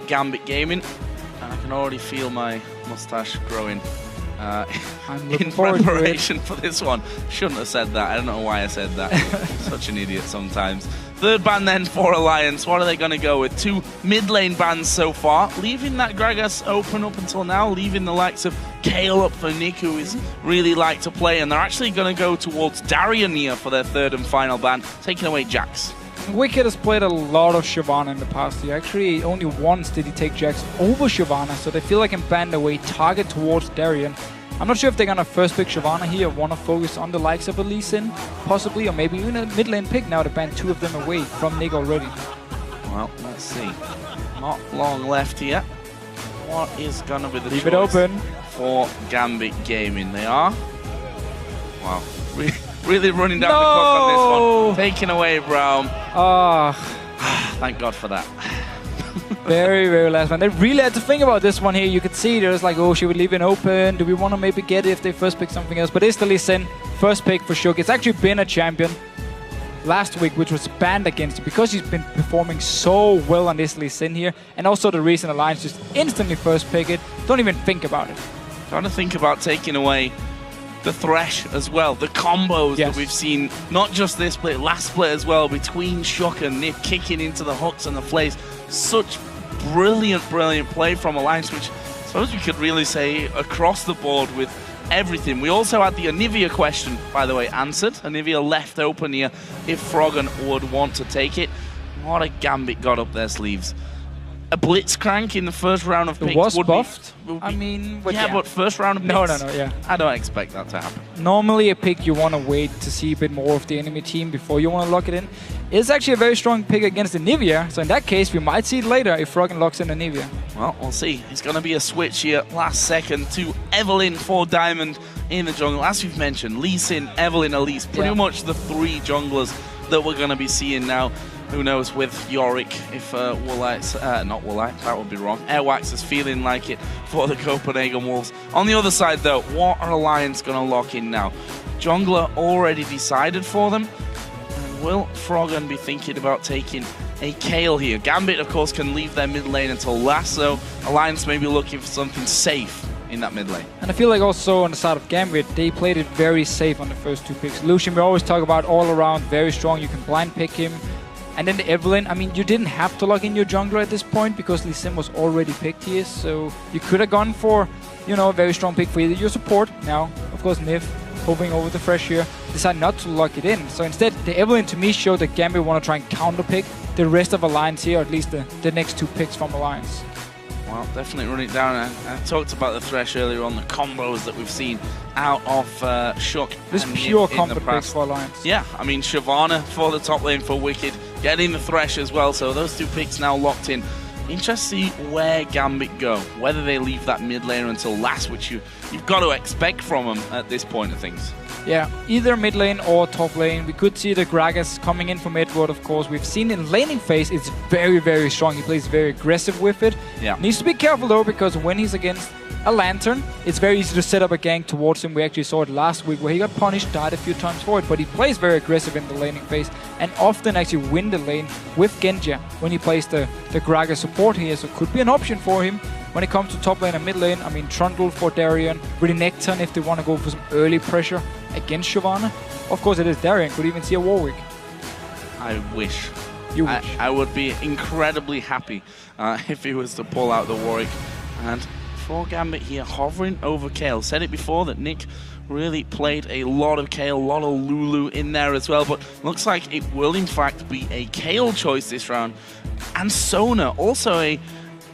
Gambit Gaming, and I can already feel my mustache growing in preparation for this one. Shouldn't have said that. I don't know why I said that. Such an idiot sometimes. Third ban then for Alliance. What are they going to go with? 2 mid lane bans so far, leaving that Gragas open up until now, leaving the likes of Kale up for Nick, who is really like to play, and they're actually going to go towards Darien here for their third and final ban, taking away Jax. Wicked has played a lot of Shyvana in the past year. Actually, only once did he take Jax over Shyvana, so they feel like can ban their way target towards Darien. I'm not sure if they're going to first pick Shyvana here or want to focus on the likes of a Lee Sin, possibly, or maybe even a mid lane pick now to ban 2 of them away from Nick already. Well, let's see. Not long left here. What is going to be the Leave choice it open for Gambit Gaming? They are... Wow. Really running down the clock on this one. Taking away Braum. Thank God for that. Very, very last one. They really had to think about this one here. You could see there's like, oh, should we leave it open? Do we want to maybe get it if they first pick something else? But it's the Lee Sin, first pick for Shook. It's actually been a champion last week, which was banned against him because he's been performing so well on this Lee Sin here. And also the recent Alliance just instantly first pick it. Don't even think about it. Trying to think about taking away the Thresh as well, the combos that we've seen, not just this split, last split as well, between Shook and Nick kicking into the hooks and the flays. Such brilliant play from Alliance, which I suppose we could really say across the board with everything. We also had the Anivia question, by the way, answered. Anivia left open here if Froggen would want to take it. What a Gambit got up their sleeves. A Blitzcrank in the first round of picks was would buffed. I mean, but but first round of picks? No, yeah. I don't expect that to happen. Normally a pick you want to wait to see a bit more of the enemy team before you want to lock it in. It's actually a very strong pick against Anivia, so in that case we might see it later if Froggen locks in Anivia. Well, we'll see. It's going to be a switch here last second to Evelynn for Diamond in the jungle. As we've mentioned, Lee Sin, Evelynn, Elise, pretty much the 3 junglers that we're going to be seeing now. Who knows with Yorick if Woolite's, not Woolite, that would be wrong. Airwax is feeling like it for the Copenhagen Wolves. On the other side though, what are Alliance going to lock in now? Jungler already decided for them. And will Froggen be thinking about taking a Kale here? Gambit of course can leave their mid lane until last, so Alliance may be looking for something safe in that mid lane. And I feel like also on the side of Gambit, they played it very safe on the first 2 picks. Lucian, we always talk about all around, very strong, you can blind pick him. And then the Evelynn, I mean, you didn't have to lock in your jungler at this point because Lee Sin was already picked here. So you could have gone for, you know, a very strong pick for either your support. Now, of course, Niv, hoping over the Thresh here, decided not to lock it in. So instead, the Evelynn to me showed that Gambit want to try and counter pick the rest of Alliance here, or at least the next 2 picks from Alliance. Well, definitely running it down. I talked about the Thresh earlier on, the combos that we've seen out of Shook. This pure combo picks for Alliance. Yeah, I mean, Shyvana for the top lane for Wicked, getting the Thresh as well, so those 2 picks now locked in. Interesting to see where Gambit go, whether they leave that mid laner until last, which you've got to expect from them at this point of things. Yeah, either mid lane or top lane. We could see the Gragas coming in from Edward, of course. We've seen in laning phase, it's very, very strong. He plays very aggressive with it. Yeah. Needs to be careful though, because when he's against a Lantern, it's very easy to set up a gank towards him. We actually saw it last week where he got punished, died a few times for it, but he plays very aggressive in the laning phase and often actually win the lane with Genja when he plays the Gragas support here, so it could be an option for him. When it comes to top lane and mid lane, I mean, Trundle for Darien, really Necton if they want to go for some early pressure against Shyvana. Of course, it is Darien, could even see a Warwick. I wish. You wish. I would be incredibly happy if he was to pull out the Warwick. And for Gambit here, hovering over Kale. Said it before that Nick really played a lot of Kale, a lot of Lulu in there as well, but looks like it will in fact be a Kale choice this round. And Sona, also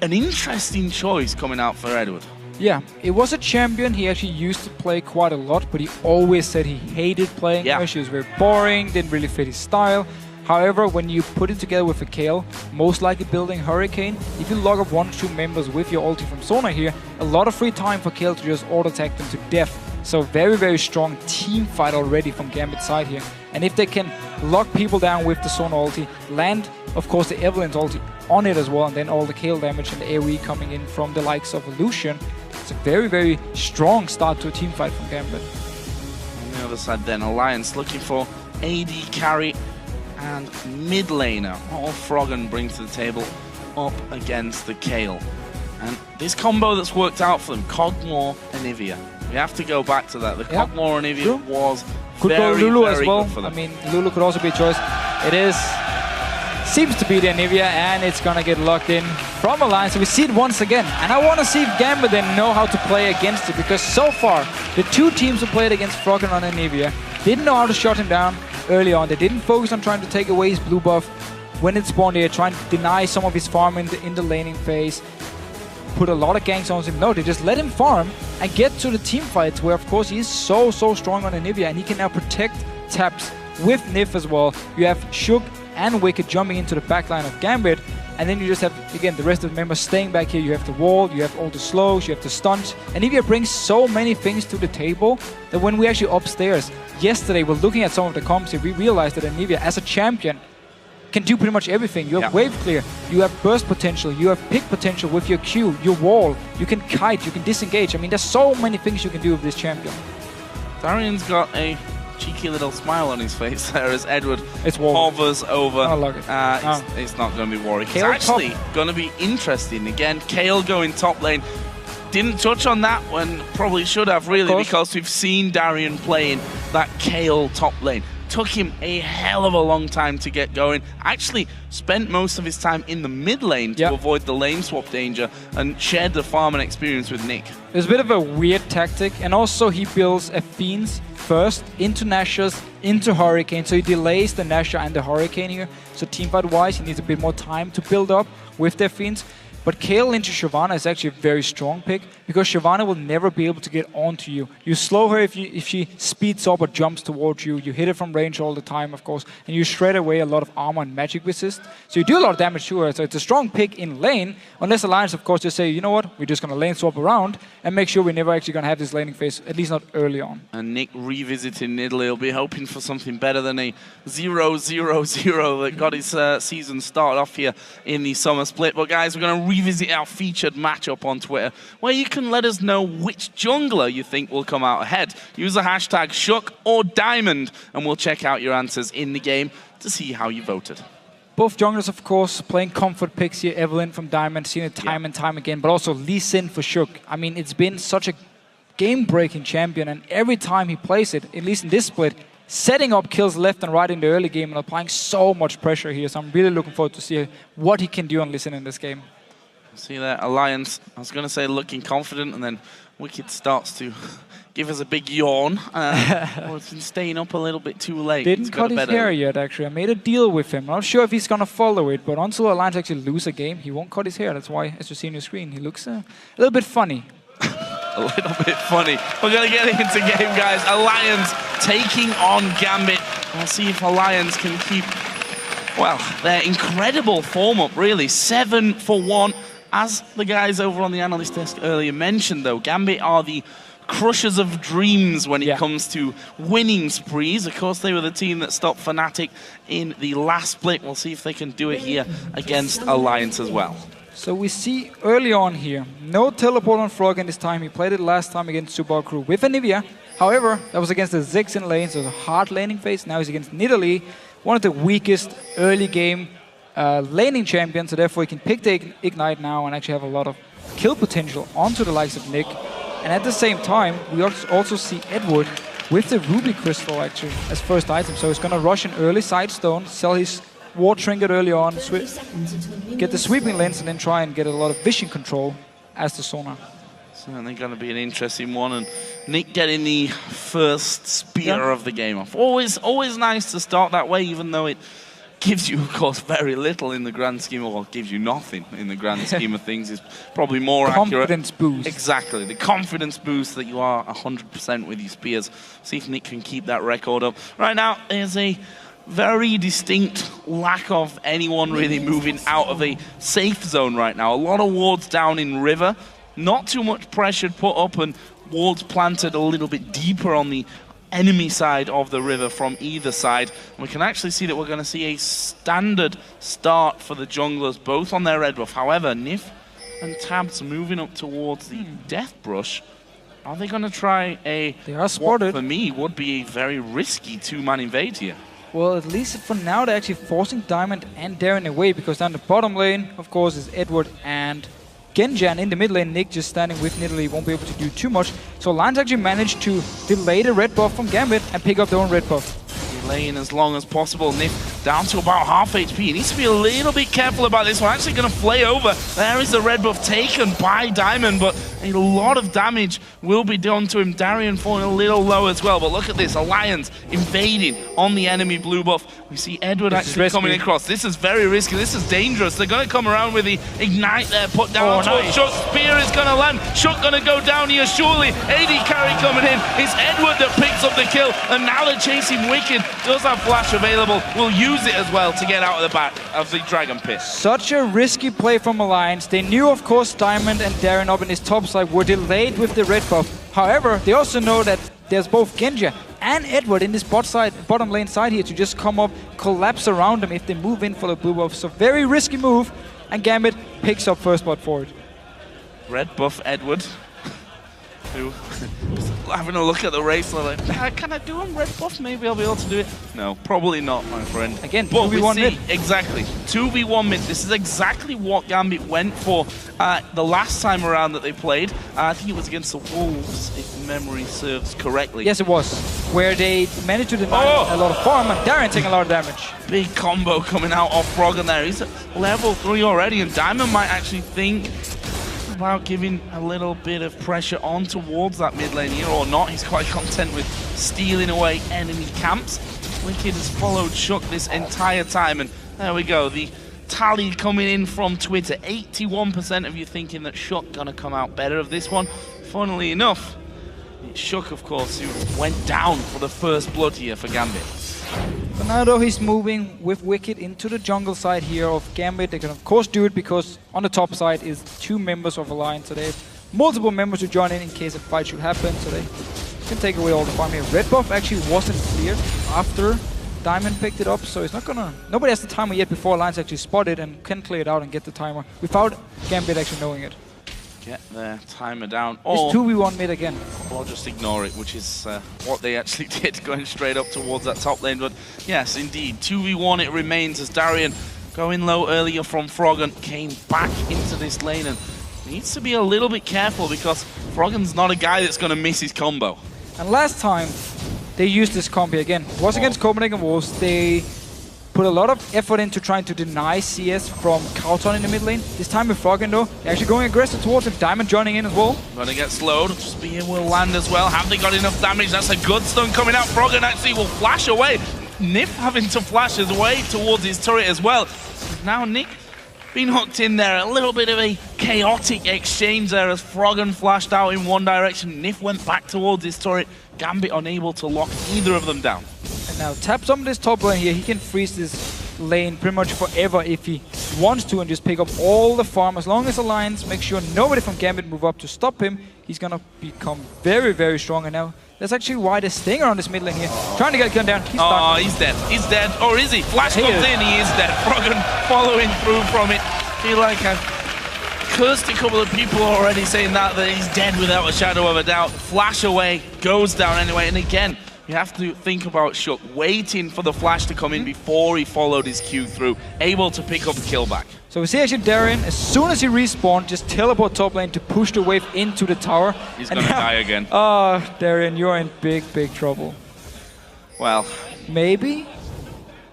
an interesting choice coming out for Edward. Yeah, it was a champion he actually used to play quite a lot, but he always said he hated playing her. She was very boring, didn't really fit his style. However, when you put it together with a Kale, most likely building Hurricane, if you log up 1 or 2 members with your ulti from Sona here, a lot of free time for Kale to just auto-attack them to death. So very, very strong team fight already from Gambit's side here. And if they can lock people down with the Sona ulti, land, of course, the Evelynn's ulti on it as well, and then all the Kale damage and the AoE coming in from the likes of Lucian, it's a very, very strong start to a team fight from Gambit. On the other side then, Alliance looking for AD carry and mid laner. All Froggen brings to the table. up against the Kayle. And this combo that's worked out for them, Cogmore and Ivia. We have to go back to that. The Cogmore and Ivia was could very, go Lulu very as well. good for them. I mean, Lulu could also be a choice. Seems to be the Nivea, and it's gonna get locked in from Alliance. So we see it once again, and I want to see if Gambit then know how to play against it, because so far the two teams who played against Froggen and Nivea didn't know how to shut him down early on. They didn't focus on trying to take away his blue buff when it spawned here, trying to deny some of his farm in the laning phase, put a lot of ganks on him. No, they just let him farm and get to the team fights, where of course he is so strong on Nivea, and he can now protect taps with Nif as well. You have Shook and Wicked jumping into the backline of Gambit, and then you just have, again, the rest of the members staying back here. You have the wall, you have all the slows, you have the stunts, and Nivea brings so many things to the table that when we actually upstairs yesterday we're looking at some of the comps here, we realized that Nivea as a champion can do pretty much everything. You have wave clear, you have burst potential, you have pick potential with your Q, your wall, you can kite, you can disengage. I mean, there's so many things you can do with this champion. Darian's got a cheeky little smile on his face there as Edward wall. hovers over. I like it. It's not going to be Warwick. It's Kayle actually going to be interesting. Again, Kayle going top lane. Didn't touch on that when probably should have, really, because we've seen Darian playing that Kayle top lane. Took him a hell of a long time to get going. Actually spent most of his time in the mid lane to avoid the lane swap danger, and shared the farming experience with Nick. It's a bit of a weird tactic, and also he builds a Fiends first into Nashor's, into Hurricane, so he delays the Nashor and the Hurricane here. So teamfight wise, he needs a bit more time to build up with their Fiends. But Kayle into Shyvana is actually a very strong pick, because Shyvana will never be able to get onto you. You slow her if she speeds up or jumps towards you. You hit her from range all the time, of course, and you shred away a lot of armor and magic resist. So you do a lot of damage to her. So it's a strong pick in lane, unless Alliance, of course, just say, you know what, we're just going to lane swap around and make sure we're never actually going to have this laning phase, at least not early on. And Nick revisiting Nidalee will be hoping for something better than a 0-0-0 that got his season started off here in the summer split. But guys, we're going to revisit our featured matchup on Twitter, where you can let us know which jungler you think will come out ahead. Use the hashtag Shook or Diamond, and we'll check out your answers in the game to see how you voted. Both junglers, of course, playing comfort picks here. Evelynn from Diamond, seen it time and time again, but also Lee Sin for Shook. I mean, it's been such a game-breaking champion, and every time he plays it, at least in this split, setting up kills left and right in the early game and applying so much pressure here. So I'm really looking forward to see what he can do on Lee Sin in this game. See that Alliance, I was going to say looking confident, and then Wicked starts to give us a big yawn. It's been staying up a little bit too late. Didn't cut his hair yet, actually. I made a deal with him. I'm not sure if he's going to follow it, but until Alliance actually lose a game, he won't cut his hair. That's why, as you see on your screen, he looks a little bit funny. A little bit funny. We're going to get into game, guys. Alliance taking on Gambit. We'll see if Alliance can keep, well, their incredible form up, really. 7 for 1. As the guys over on the analyst desk earlier mentioned, though, Gambit are the crushers of dreams when it comes to winning sprees. Of course, they were the team that stopped Fnatic in the last split. We'll see if they can do it here against Alliance as well. So we see early on here, no teleport on Froggen this time. He played it last time against Subaru with Anivia. However, that was against the Ziggs in lane, so it was a hard laning phase. Now he's against Nidalee, one of the weakest early game laning champion, so therefore he can pick the Ignite now and actually have a lot of kill potential onto the likes of Nick. And at the same time, we also see Edward with the Ruby Crystal actually as first item. So he's going to rush an early side stone, sell his Ward Trinket early on, get the sweeping lens, and then try and get a lot of vision control as the Sonar. Certainly going to be an interesting one, and Nick getting the first spear of the game off. Always nice to start that way, even though it gives you, of course, very little in the grand scheme, or gives you nothing in the grand scheme of things, is probably more accurate. Confidence boost. Exactly, the confidence boost that you are 100% with your spears. See if Nick can keep that record up. Right now, there's a very distinct lack of anyone really moving out of a safe zone right now. A lot of wards down in River, not too much pressure put up, and wards planted a little bit deeper on the enemy side of the river from either side. And we can actually see that we're going to see a standard start for the junglers, both on their red buff. However, Nif and Tabs moving up towards the Death Brush. Are they going to try a, they are spotted. what for me would be a very risky two-man invade here? Well, at least for now, they're actually forcing Diamond and Darren away, because down the bottom lane, of course, is Edward and Genji, and in the mid lane, Nick just standing with Nidalee won't be able to do too much. So Lions actually managed to delay the red buff from Gambit and pick up their own red buff. Delaying as long as possible. Nif down to about half HP. He needs to be a little bit careful about this one. Actually going to flay over. There is the red buff taken by Diamond, but a lot of damage will be done to him. Darian falling a little low as well, but look at this. Alliance invading on the enemy blue buff. We see Edward actually coming across. This is very risky. This is dangerous. They're going to come around with the Ignite there, put down towards Shook. Spear is going to land. Shook going to go down here, surely. AD carry coming in. It's Edward that picks up the kill, and now they're chasing Wicked. Does have flash available. Will use it as well to get out of the back of the Dragon Pit. Such a risky play from Alliance. They knew, of course, Diamond and Darren up in his top side were delayed with the red buff. However, they also know that there's both Genji and Edward in this bottom lane side here to just come up, collapse around them if they move in for the blue buff. So very risky move, and Gambit picks up first blood for it. Red buff Edward, who having a look at the race, like, can I do him red buff? Maybe I'll be able to do it. No, probably not, my friend. Again, but 2v1 mid. Exactly, 2v1 mid. This is exactly what Gambit went for the last time around that they played. I think it was against the Wolves, if memory serves correctly. Yes, it was. Where they managed to deny a lot of farm, and Darren taking a lot of damage. Big combo coming out off Froggen there. He's at level 3 already, and Diamond might actually think about giving a little bit of pressure on towards that mid lane here, or not. He's quite content with stealing away enemy camps. Wicked has followed Shook this entire time, and there we go. The tally coming in from Twitter. 81% of you thinking that Shook gonna come out better of this one. Funnily enough, it's Shook, of course, who went down for the first blood here for Gambit. But now though he's moving with Wicked into the jungle side here of Gambit. They can of course do it because on the top side is 2 members of Alliance. So they have multiple members to join in case a fight should happen. So they can take away all the farm here. Red buff actually wasn't cleared after Diamond picked it up. So it's not gonna... Nobody has the timer yet before Alliance actually spot it and can clear it out and get the timer without Gambit actually knowing it. Get their timer down, or it's 2v1 mid again. Or just ignore it, which is what they actually did, going straight up towards that top lane. But yes, indeed, 2v1 it remains as Darian, going low earlier from Froggen, came back into this lane and needs to be a little bit careful because Froggen's not a guy that's going to miss his combo. And last time they used this combo again. It was against Copenhagen Wolves. They put a lot of effort into trying to deny CS from Kauton in the mid lane. This time with Froggen though, they're actually going aggressive towards him. Diamond joining in as well. Gonna get slowed. Spear will land as well. Have they got enough damage? That's a good stun coming out. Froggen actually will flash away. Nif having to flash his way towards his turret as well. Now Nick being hooked in there. A little bit of a chaotic exchange there as Froggen flashed out in one direction. Nif went back towards his turret. Gambit unable to lock either of them down. And now taps on this top lane here. He can freeze this lane pretty much forever if he wants to and just pick up all the farm. As long as Alliance makes sure nobody from Gambit move up to stop him, he's gonna become very, very strong. And now that's actually why they're staying around this mid lane here. Trying to get a gun down. He's stuck. He's dead. He's dead. Or is he? Flash comes in. He is dead. Froggen following through from it. Feel like I've cursed a couple of people already saying that he's dead without a shadow of a doubt. Flash away, goes down anyway, and again, you have to think about Shook waiting for the flash to come in before he followed his Q through, able to pick up a kill back. So we see actually Darian, as soon as he respawned, just teleport top lane to push the wave into the tower. He's gonna die again. Oh, Darian, you're in big, big trouble. Well, maybe?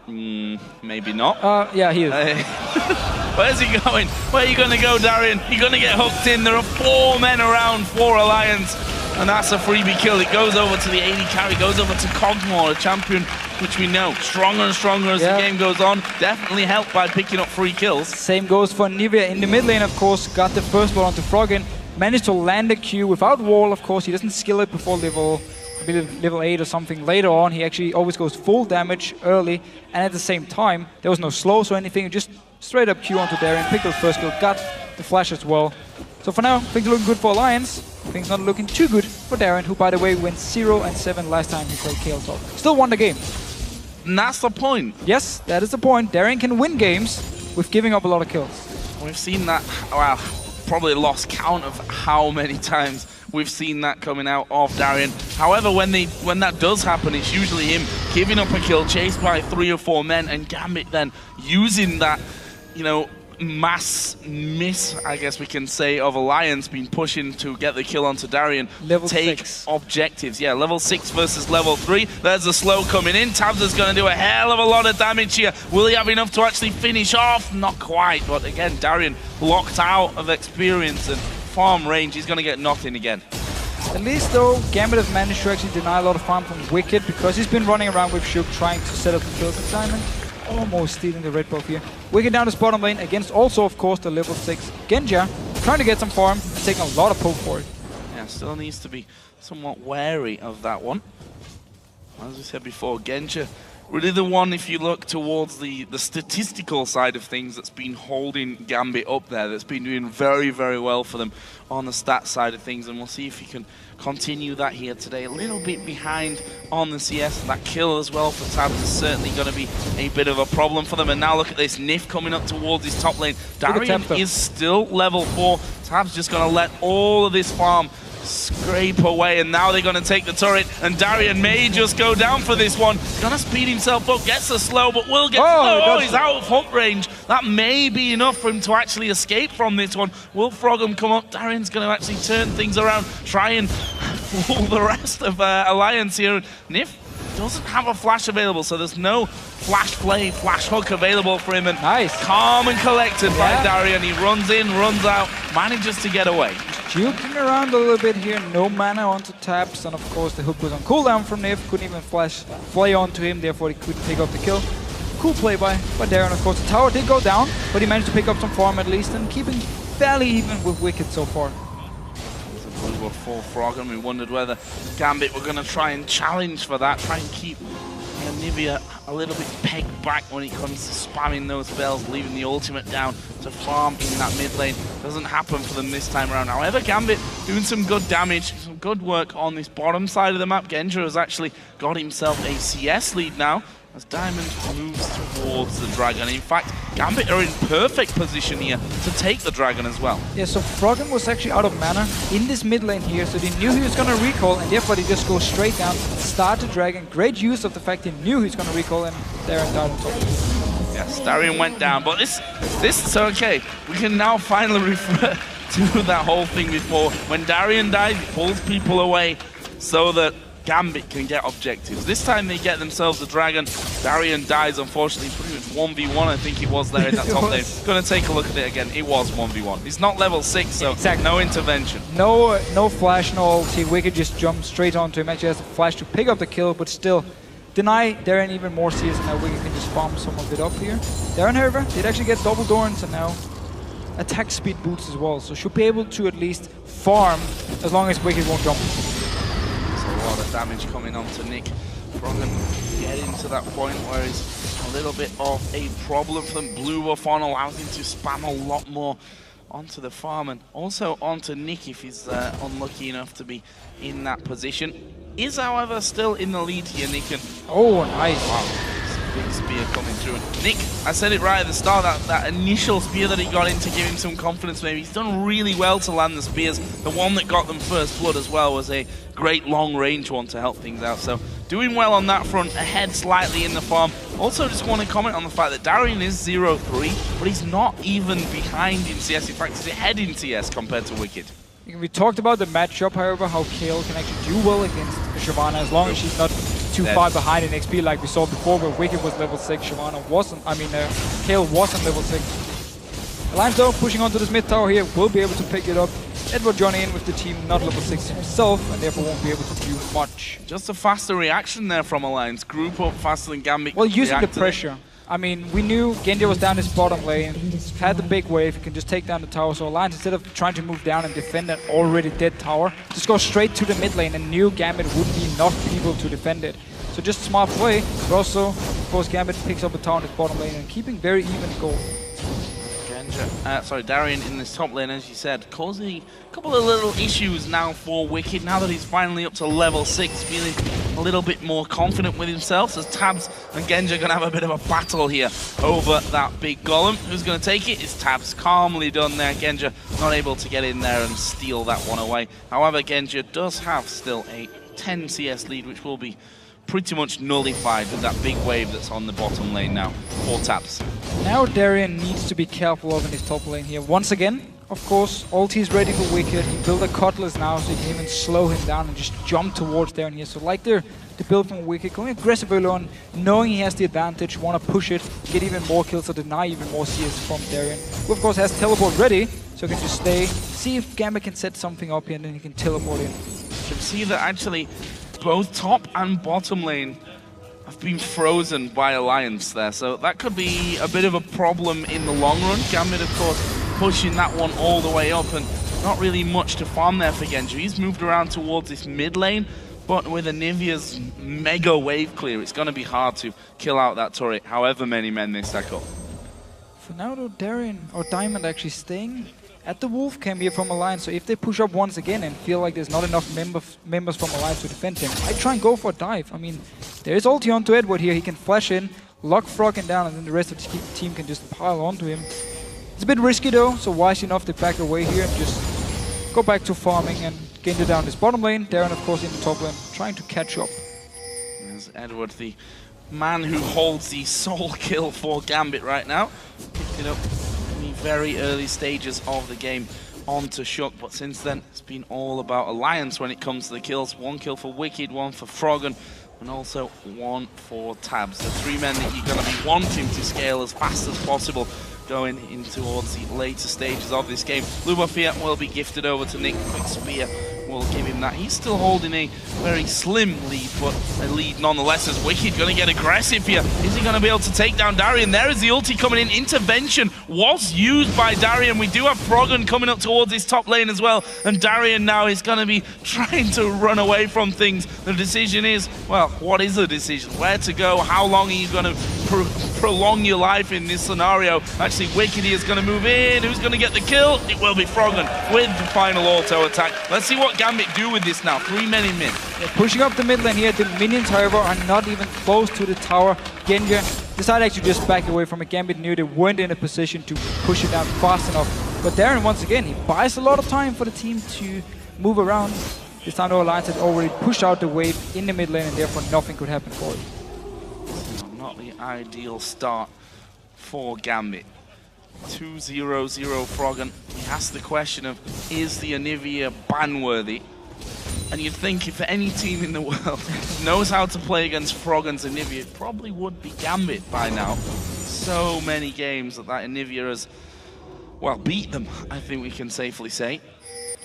Maybe not. Yeah, he is. Where's he going? Where are you going to go, Darian? You're going to get hooked in. There are 4 men around for Alliance, and that's a freebie kill. It goes over to the AD carry, goes over to Cogmore, a champion which we know stronger and stronger as the game goes on. Definitely helped by picking up 3 kills. Same goes for Nivea in the mid lane, of course. Got the first blow onto Froggen. Managed to land the Q without wall, of course. He doesn't skill it before level 8 or something. Later on, he actually always goes full damage early, and at the same time, there was no slows or anything. Just straight up Q onto Darian, picked up the first kill, got the flash as well. So for now, things are looking good for Alliance. Things not looking too good for Darian, who by the way went 0-7 last time he played Kayle Top. Still won the game. And that's the point. Yes, that is the point. Darian can win games with giving up a lot of kills. We've seen that, well, probably lost count of how many times we've seen that coming out of Darien. However, when that does happen, it's usually him giving up a kill, chased by 3 or 4 men, and Gambit then using that, you know, mass miss, I guess we can say, of Alliance being pushing to get the kill onto Darien. Level take 6 objectives. Yeah, level 6 versus level 3. There's a slow coming in. Tabs is going to do a hell of a lot of damage here. Will he have enough to actually finish off? Not quite, but again, Darien locked out of experience and farm range. He's going to get knocked in again. At least though, Gambit has managed to actually deny a lot of farm from Wicked because he's been running around with Shook trying to set up the kill consignment. Almost stealing the red buff here. Wicked down to bottom lane against also, of course, the level 6 Genja, trying to get some farm and taking a lot of poke for it. Yeah, still needs to be somewhat wary of that one. As we said before, Genja really the one, if you look towards the statistical side of things, that's been holding Gambit up there, that's been doing very, very well for them on the stats side of things, and we'll see if he can continue that here today. A little bit behind on the CS, and that kill as well for Tabs is certainly going to be a bit of a problem for them. And now look at this, Nif coming up towards his top lane. Darien is still level 4. Tabs just going to let all of this farm scrape away, and now they're going to take the turret, and Darien may just go down for this one. He's going to speed himself up, gets a slow, but will get he's out of hook range. That may be enough for him to actually escape from this one. Will Frog'em come up? Darien's going to actually turn things around, try and fool the rest of Alliance here. Nif doesn't have a flash available, so there's no flash play, flash hook available for him, and nice. Calm and collected by Darien. He runs in, runs out, manages to get away. Juking around a little bit here, no mana onto Tabs, and of course the hook was on cooldown from Nif, couldn't even play onto him, therefore he couldn't pick up the kill. Cool play by Darien, of course. The tower did go down, but he managed to pick up some farm at least, and keeping fairly even with Wicked so far. We were full frog, and we wondered whether Gambit were going to try and challenge for that, try and keep Nivea a little bit pegged back when it comes to spamming those spells, leaving the ultimate down to farm in that mid lane. Doesn't happen for them this time around. However, Gambit doing some good damage, some good work on this bottom side of the map. Genja has actually got himself a CS lead now, as Diamond moves towards the Dragon. In fact, Gambit are in perfect position here to take the Dragon as well. Yeah, so Frog'em was actually out of mana in this mid lane here, so they knew he was going to recall, and therefore they just go straight down, start the Dragon. Great use of the fact he knew he was going to recall, and Darien died on top. Yes, Darien went down, but this is okay. We can now finally refer to that whole thing before. When Darien died, he pulls people away so that Gambit can get objectives. This time they get themselves a Dragon. Darien dies, unfortunately, pretty much 1v1, I think it was there in that top lane. Gonna take a look at it again. It was 1v1. He's not level 6, so exactly. No intervention. No flash, no ulti. Wicked just jumped straight onto him. Actually has a flash to pick up the kill, but still deny Darien even more CS, and now Wicked can just farm some of it up here. Darien, however, did actually get double Dorns, and now attack speed boots as well, so should be able to at least farm as long as Wicked won't jump. A lot of damage coming onto Nick. Frog'em getting to that point where it's a little bit of a problem for them. Blue buff on allows him to spam a lot more onto the farm, and also onto Nick if he's unlucky enough to be in that position. Is, however, still in the lead here, Nick. And oh, nice. Wow. Big spear coming through. Nick, I said it right at the start, that initial spear that he got in to give him some confidence maybe. He's done really well to land the spears. The one that got them first blood as well was a great long range one to help things out. So doing well on that front, ahead slightly in the farm. Also just want to comment on the fact that Darien is 0-3, but he's not even behind in CS. In fact, he's ahead in CS compared to Wicked. We talked about the matchup, however, how Kayle can actually do well against Shyvana as long as she's not too far behind in XP like we saw before, where Wicked was level 6, Shyvana wasn't, Kayle wasn't level 6. Alliance though, pushing onto this mid tower here, will be able to pick it up. Edward joining in with the team, not level 6 himself, and therefore won't be able to do much. Just a faster reaction there from Alliance. Group up faster than Gambit. Well, using the pressure. I mean, we knew Genja was down his bottom lane, had the big wave, he can just take down the tower, so Alliance, instead of trying to move down and defend an already dead tower, just go straight to the mid lane, and knew Gambit wouldn't be enough people to defend it. So just smart play, but also, of course, Gambit picks up a tower in his bottom lane and keeping very even goal. Darian in this top lane, as you said, causing a couple of little issues now for Wicked. Now that he's finally up to level 6, feeling a little bit more confident with himself. So Tabs and Genji are going to have a bit of a battle here over that big golem. Who's going to take it? It's Tabs. Calmly done there. Genji not able to get in there and steal that one away. However, Genji does have still a 10 CS lead, which will be pretty much nullified with that big wave that's on the bottom lane now for Tabs. Now Darian needs to be careful of in his top lane here. Once again, of course, ulti is ready for Wicked. He built a Cutlass now, so he can even slow him down and just jump towards Darian here. So like the build from Wicked, going aggressive early on, knowing he has the advantage, want to push it, get even more kills, or deny even more CS from Darian, who of course has teleport ready, so he can just stay, see if Gambit can set something up here, and then he can teleport in. You can see that actually both top and bottom lane have been frozen by Alliance there, so that could be a bit of a problem in the long run. Gambit, of course, pushing that one all the way up, and not really much to farm there for Genji. He's moved around towards this mid lane, but with Anivia's mega wave clear, it's going to be hard to kill out that turret, however many men they stack up. For now though, Darian, or Diamond actually staying at the Wolf camp here from Alliance, so if they push up once again and feel like there's not enough members from Alliance to defend him, I try and go for a dive. I mean, there is ulti onto Edward here, he can flash in, lock Froggen down, and then the rest of the team can just pile onto him. It's a bit risky though, so wise enough to back away here and just go back to farming and Genji down this bottom lane. Darren, of course, in the top lane, trying to catch up. There's Edward, the man who holds the sole kill for Gambit right now. Picked it up in the very early stages of the game onto Shook, but since then it's been all about Alliance when it comes to the kills. 1 kill for Wicked, 1 for Froggen, and also 1 for Tabs. The 3 men that you're going to be wanting to scale as fast as possible going in towards the later stages of this game. Lubafia will be gifted over to Nick. Quick Spear will give him that. He's still holding a very slim lead, but a lead nonetheless as Wicked going to get aggressive here. Is he going to be able to take down Darian? There is the ulti coming in. Intervention was used by Darian. We do have Froggen coming up towards his top lane as well, and Darian now is going to be trying to run away from things. The decision is, well, what is the decision? Where to go? How long are you going to prolong your life in this scenario? Actually, Wicked is going to move in. Who's going to get the kill? It will be Froggen with the final auto attack. Let's see what Gambit do with this now. 3 men in mid. Yeah, pushing up the mid lane here. The minions, however, are not even close to the tower. Genji decided actually just back away from it. Gambit knew they weren't in a position to push it down fast enough. But Darren, once again, he buys a lot of time for the team to move around. This time, the Alliance had already pushed out the wave in the mid lane, and therefore nothing could happen for it. Not the ideal start for Gambit. 2-0-0 Froggen. He asked the question of, is the Anivia ban-worthy? And you'd think if any team in the world knows how to play against Froggen's Anivia, it probably would be Gambit by now. So many games that Anivia has, well, beat them, I think we can safely say.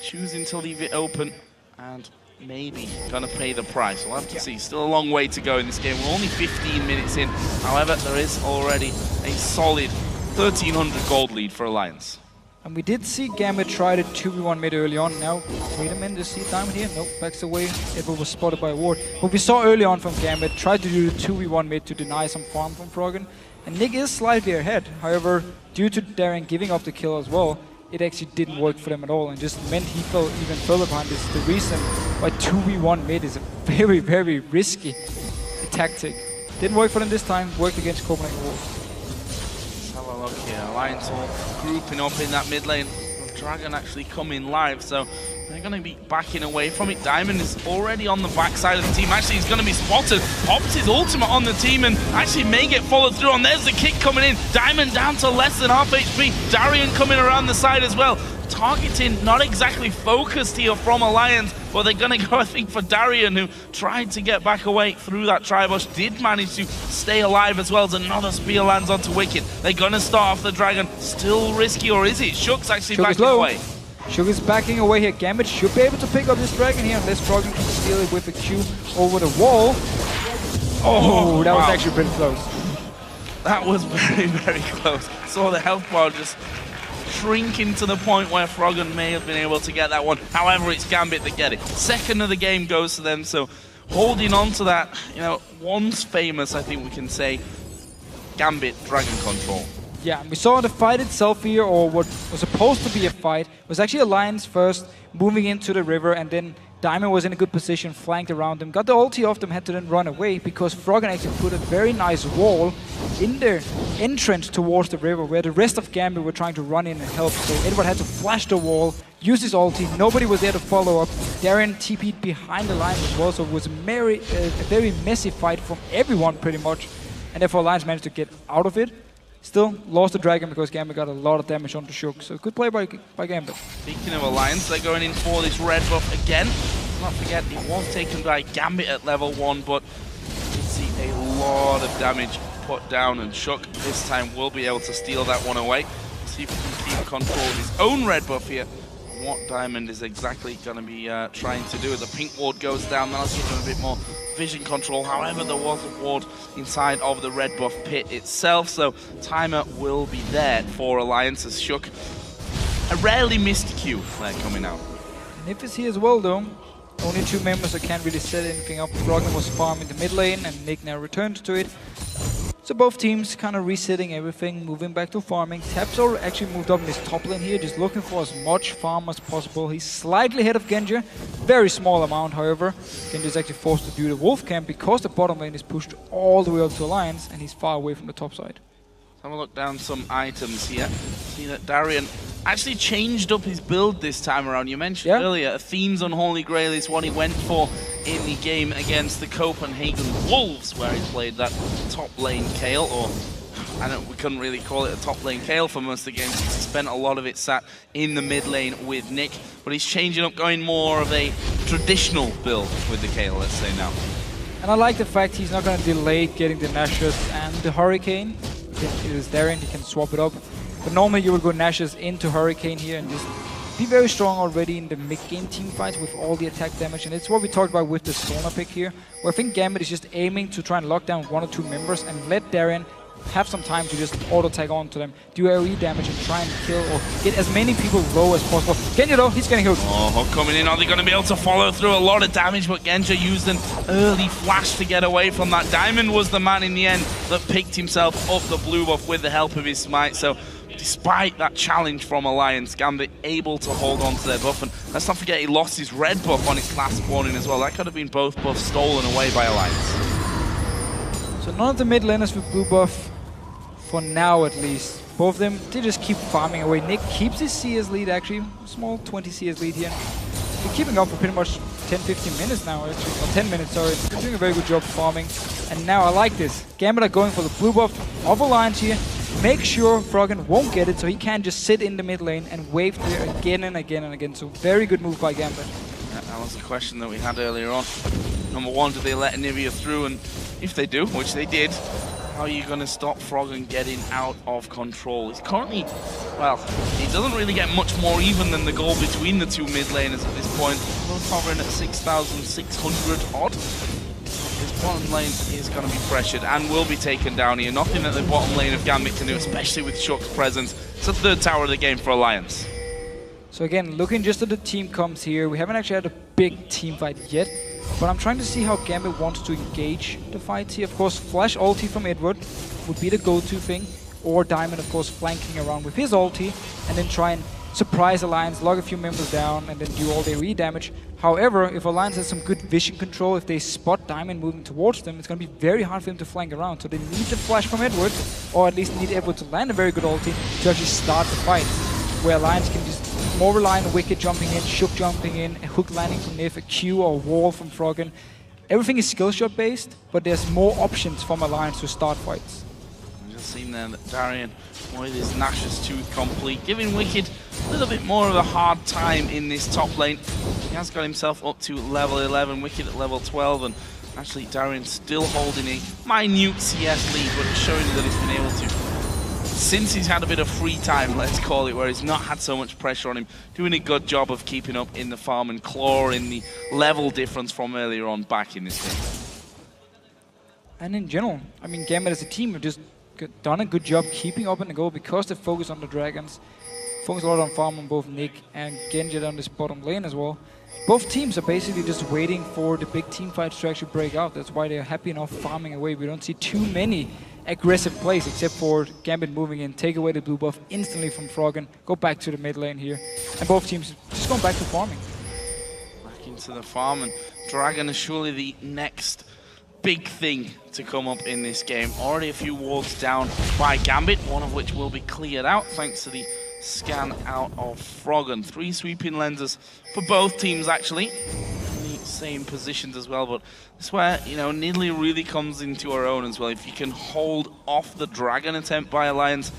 Choosing to leave it open and maybe gonna pay the price. We'll have to see. Still a long way to go in this game. We're only 15 minutes in. However, there is already a solid 1,300 gold lead for Alliance. And we did see Gambit try the 2v1 mid early on. Now, wait a minute, is he Diamond here? Nope, backs away. Edward was spotted by a ward. But we saw early on from Gambit, tried to do the 2v1 mid to deny some farm from Froggen. And Nick is slightly ahead. However, due to Darren giving up the kill as well, it actually didn't work for them at all and just meant he fell even further behind. This is the reason why 2v1 mid is a very, very risky tactic. Didn't work for them this time, worked against Copenhagen Wolves. Let's have a look here. Alliance all grouping up in that mid lane. Dragon actually coming live, so they're going to be backing away from it. Diamond is already on the backside of the team. Actually, he's going to be spotted. Pops his ultimate on the team and actually may get followed through. And there's the kick coming in. Diamond down to less than half HP. Darian coming around the side as well. Targeting not exactly focused here from Alliance, but they're going to go, I think, for Darian, who tried to get back away through that tri-bush, did manage to stay alive as well as another spear lands onto Wicked. They're going to start off the Dragon. Still risky, or is it? Shook's actually backing away. Shook is backing away here. Gambit should be able to pick up this Dragon here unless Froggen can steal it with a Q over the wall. Oh, that was actually pretty close. That was very, very close. Saw the health bar just shrinking to the point where Froggen may have been able to get that one. However, it's Gambit that get it. Second of the game goes to them, so holding on to that, you know, once famous, I think we can say, Gambit Dragon control. Yeah, we saw the fight itself here, or what was supposed to be a fight, was actually Alliance first, moving into the river, and then Diamond was in a good position, flanked around them, got the ulti off them, had to then run away, because Froggen actually put a very nice wall in their entrance towards the river, where the rest of Gambit were trying to run in and help. So Edward had to flash the wall, use his ulti, nobody was there to follow up. Darien TP'd behind the line as well, so it was a very messy fight from everyone pretty much, and therefore Alliance managed to get out of it. Still lost the Dragon because Gambit got a lot of damage onto Shook, so good play by Gambit. Speaking of Alliance, they're going in for this red buff again. Let's not forget, it was taken by Gambit at level 1, but you see a lot of damage put down, and Shook this time will be able to steal that one away. See if he can keep control of his own red buff here. What Diamond is exactly going to be trying to do. The pink ward goes down, that'll give him a bit more vision control. However, there was a ward inside of the red buff pit itself, so timer will be there for Alliance as Shook. A rarely missed Q coming out. Nif is here as well though. Only 2 members that can't really set anything up. Froggen was farming the mid lane and Nick now returned to it. So both teams kind of resetting everything, moving back to farming. Tapsor actually moved up in his top lane here, just looking for as much farm as possible. He's slightly ahead of Genji, very small amount however. Genji is actually forced to do the wolf camp because the bottom lane is pushed all the way up to Alliance and he's far away from the top side. Have a look down some items here. See that Darien actually changed up his build this time around. You mentioned earlier, Athene's Unholy Grail is what he went for in the game against the Copenhagen Wolves, where he played that top lane Kayle, or we couldn't really call it a top lane Kayle for most of the game since he spent a lot of it sat in the mid lane with Nick, but he's changing up, going more of a traditional build with the Kayle, let's say now. And I like the fact he's not going to delay getting the Nashus and the Hurricane. It is Darien, he can swap it up. But normally you would go Nashus into Hurricane here and just be very strong already in the mid-game team fights with all the attack damage. And it's what we talked about with the Sona pick here, where I think Gambit is just aiming to try and lock down 1 or 2 members and let Darien have some time to just auto-tag on to them, do AoE damage and try and kill or get as many people low as possible. Genji though, he's getting hooked. Oh, Hook coming in. Are they going to be able to follow through? A lot of damage, but Genji used an early flash to get away from that. Diamond was the man in the end that picked himself up the blue buff with the help of his smite. So despite that challenge from Alliance, Gambit able to hold on to their buff. And let's not forget he lost his red buff on its last spawning as well. That could have been both buffs stolen away by Alliance. So none of the mid laners with blue buff, for now at least. Both of them, they just keep farming away. Nick keeps his CS lead actually, small 20 CS lead here. He's keeping up for pretty much 10-15 minutes now actually, or 10 minutes sorry. They're doing a very good job farming. And now I like this. Gambit are going for the blue buff of Alliance here. Make sure Froggen won't get it so he can just sit in the mid lane and wave there again and again and again. So very good move by Gambit. Yeah, that was the question that we had earlier on. Number 1, do they let Anivia through? And if they do, which they did, how are you going to stop Froggen getting out of control? He's currently, well, he doesn't really get much more even than the goal between the 2 mid laners at this point. We're hovering at 6,600 odd. His bottom lane is going to be pressured and will be taken down here. Nothing that the bottom lane of Gambit can do, especially with Shook's presence. It's the 3rd tower of the game for Alliance. So again, looking just at the team comps here, we haven't actually had a big team fight yet. But I'm trying to see how Gambit wants to engage the fight here. Of course, flash ulti from Edward would be the go-to thing. Or Diamond, of course, flanking around with his ulti. And then try and surprise Alliance, log a few members down, and then do all their AoE damage. However, if Alliance has some good vision control, if they spot Diamond moving towards them, it's going to be very hard for him to flank around. So they need the flash from Edward, or at least need Edward to land a very good ulti to actually start the fight. Where Alliance can just more rely on Wicked jumping in, Shook jumping in, a hook landing from Nif, a Q or a wall from Froggen. Everything is skill shot based, but there's more options from Alliance to start fights. We've just seen there that Darien with his Nash's Tooth complete, giving Wicked a little bit more of a hard time in this top lane. He has got himself up to level 11, Wicked at level 12, and actually Darien still holding a minute CS lead, but showing that he's been able to, since he's had a bit of free time, let's call it, where he's not had so much pressure on him, doing a good job of keeping up in the farm and clawing the level difference from earlier on back in this game. And in general, I mean, Gambit as a team have just done a good job keeping up in the goal because they focus on the dragons. Focus a lot on farm on both Nick and Genji on this bottom lane as well. both teams are basically just waiting for the big team fights to actually break out. That's why they're happy enough farming away. We don't see too many aggressive plays, except for Gambit moving in, take away the blue buff instantly from Froggen, go back to the mid lane here. And both teams just going back to farming. Back into the farm, and Dragon is surely the next big thing to come up in this game. Already a few wards down by Gambit, one of which will be cleared out thanks to the scan out of Froggen. 3 sweeping lenses for both teams actually. Same positions as well, but this is where, you know, Nidalee really comes into her own as well. If you can hold off the Dragon attempt by Alliance,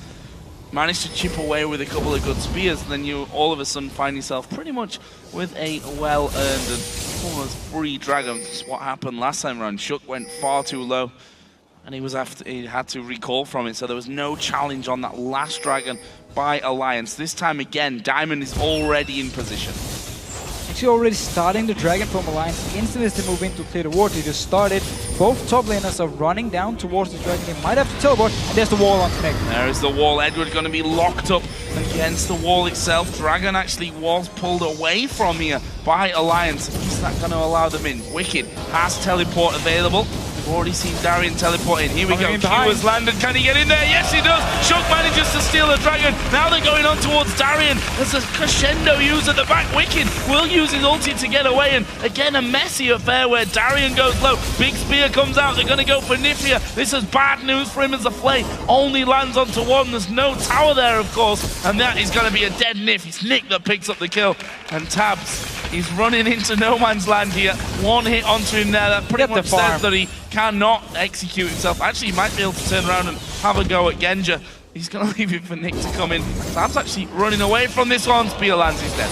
manage to chip away with a couple of good spears, then you all of a sudden find yourself pretty much with a well-earned and almost free Dragon. That's what happened last time around. Shook went far too low, and he had to recall from it, so there was no challenge on that last Dragon by Alliance. This time again, Diamond is already in position. Actually already starting the Dragon from Alliance. Instantly as they move in to clear the ward, they just started. Both top laners are running down towards the Dragon. They might have to teleport, and there's the wall on Connect. There is the wall. Edward going to be locked up against the wall itself. Dragon actually was pulled away from here by Alliance. Is that going to allow them in? Wicked has teleport available. We've already seen Darien teleport in. Here we go. Q has landed. Can he get in there? Yes, he does. Shook manages to steal the Dragon. Now they're going on towards Darien. There's a crescendo use at the back. Wicked will use his ulti to get away. And again, a messy affair where Darien goes low. Big spear comes out. They're going to go for Nifia. This is bad news for him as the flay only lands onto one. There's no tower there, of course. And that is going to be a dead Nif. It's Nick that picks up the kill. And Tabs, he's running into no man's land here. One hit onto him there. That pretty much says that he cannot execute himself. Actually, he might be able to turn around and have a go at Genja. He's going to leave it for Nick to come in. Tabs actually running away from this one. Spear lands instead.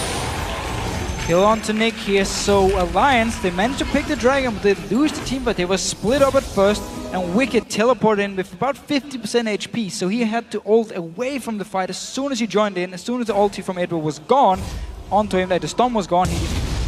Kill onto Nick here, so Alliance, they managed to pick the Dragon, but they lose the team, but they were split up at first, and Wicked teleported in with about 50% HP, so he had to ult away from the fight as soon as he joined in. As soon as the ulti from Edward was gone, onto him, like the stun was gone, he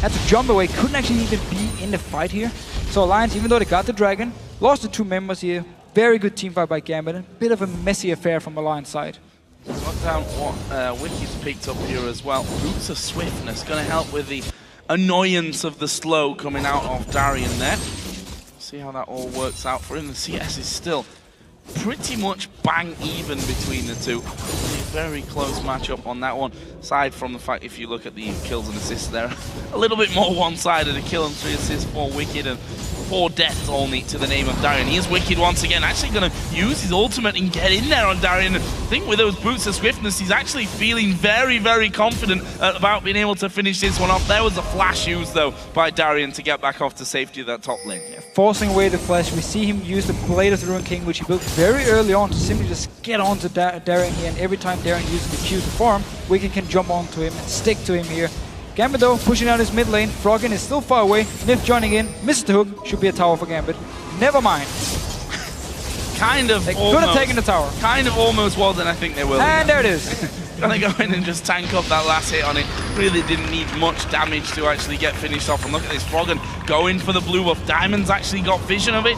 had to jump away, couldn't actually even be in the fight here. So Alliance, even though they got the Dragon, lost the 2 members here. Very good team fight by Gambit, a bit of a messy affair from Alliance side. Got down what Wicked's picked up here as well. Roots of Swiftness, going to help with the annoyance of the slow coming out of Darien there. See how that all works out for him. The CS is still pretty much bang even between the two. A very close matchup on that one. Aside from the fact, if you look at the kills and assists there, a little bit more one-sided. A kill and 3 assists for Wicked and 4 deaths only to the name of Darien. He is Wicked once again, actually going to use his ultimate and get in there on Darien. I think with those boots of swiftness, he's actually feeling very, very confident about being able to finish this one off. There was a flash used, though, by Darien to get back off to safety of that top lane. Yeah, forcing away the flash, we see him use the Blade of the Ruined King, which he built very early on to simply just get onto Darien here, and every time Darien uses the Q to farm, Wicked can jump onto him and stick to him here. Gambit though, pushing out his mid lane. Froggen is still far away. Nif joining in. Misses the hook. Should be a tower for Gambit. Never mind. Kind of they almost. Could have taken the tower. Kind of almost was, and I think they will. And there it is. Gonna go in and just tank up that last hit on it. Really didn't need much damage to actually get finished off. And look at this, Froggen going for the blue buff. Diamond's actually got vision of it,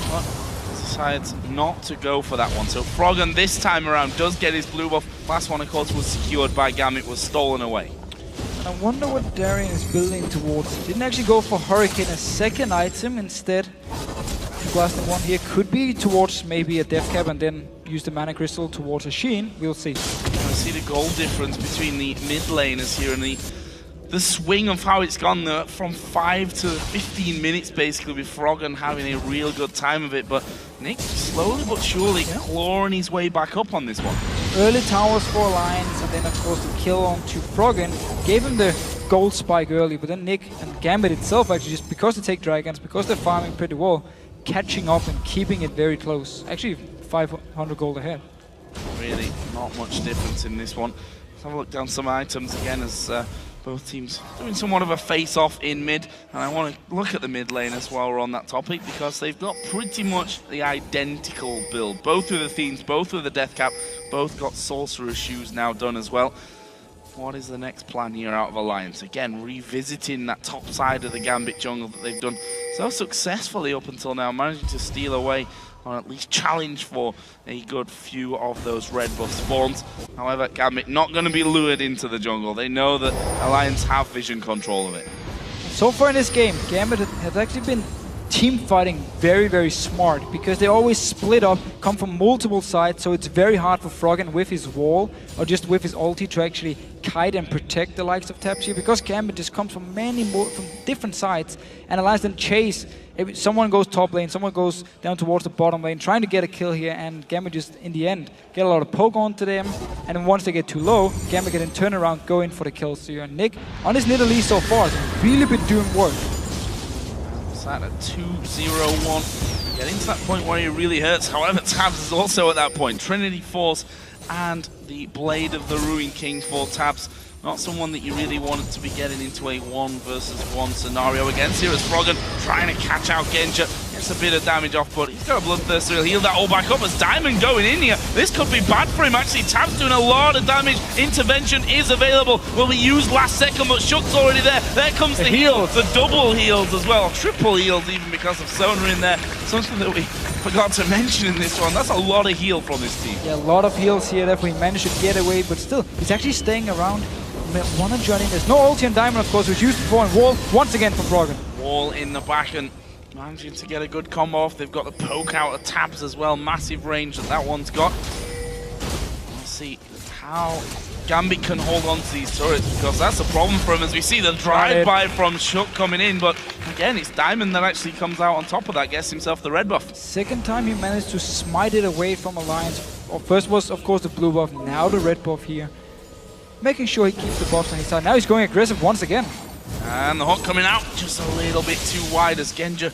but decides not to go for that one. So Froggen this time around does get his blue buff. Last one, of course, was secured by Gambit, was stolen away. I wonder what Darien is building towards. Didn't actually go for Hurricane, a second item instead. Blasting one here could be towards maybe a Death Cap and then use the Mana Crystal towards a Sheen. We'll see. I see the goal difference between the mid laners here and the swing of how it's gone there from 5 to 15 minutes basically, with Froggen having a real good time of it, but Nick slowly but surely clawing his way back up on this one. Early towers for Alliance, and then of course the kill onto Froggen gave him the gold spike early, but then Nick and Gambit itself actually, just because they take dragons, because they're farming pretty well, catching up and keeping it very close. Actually 500 gold ahead. Really not much difference in this one. Let's have a look down some items again as both teams doing somewhat of a face-off in mid, and I want to look at the mid laners while we're on that topic, because they've got pretty much the identical build. Both with the themes, both with the death cap, both got sorcerer's shoes now done as well. What is the next plan here out of Alliance? Again, revisiting that top side of the Gambit jungle that they've done so successfully up until now, managing to steal away or at least challenge for a good few of those red buff spawns. However, Gambit not going to be lured into the jungle. They know that Alliance have vision control of it. So far in this game, Gambit has actually been team fighting very, very smart because they always split up, come from multiple sides, so it's very hard for Froggen with his wall or just with his ulti to actually kite and protect the likes of Tabs here, because Gambit just comes from from different sides and allows them to chase. If someone goes top lane, someone goes down towards the bottom lane, trying to get a kill here, and Gambit just, in the end, get a lot of poke onto them, and then once they get too low, Gambit can then turn around, go in for the kills here. And Nick, on his Nidalee so far, has really been doing work. At a 2-0-1, getting to that point where it really hurts. However, Tabs is also at that point. Trinity Force and the Blade of the Ruined King for Tabs. Not someone that you really wanted to be getting into a 1 versus 1 scenario against here as Froggen trying to catch out Genja. Gets a bit of damage off, but he's got a Bloodthirster. He'll heal that all back up as Diamond going in here. This could be bad for him, actually. Tab's doing a lot of damage. Intervention is available. Will be used last second, but Shook's already there. There comes the heals. The double heals as well. Triple heals even because of Sona in there. Something that we forgot to mention in this one. That's a lot of heal from this team. Yeah, a lot of heals here. Definitely managed to get away, but still, he's actually staying around. Wanna join in. There's no ulti on Diamond, of course, which used before, and Wall once again from Froggen. Wall in the back and managing to get a good combo off. They've got the poke out of Tabs as well. Massive range that one's got. Let's see how Gambit can hold on to these turrets, because that's a problem for him as we see the drive-by from Shook coming in. But again, it's Diamond that actually comes out on top of that, gets himself the red buff. Second time he managed to smite it away from Alliance. First was, of course, the blue buff, now the red buff here. Making sure he keeps the buffs on his side. Now he's going aggressive once again. And the hook coming out just a little bit too wide as Genja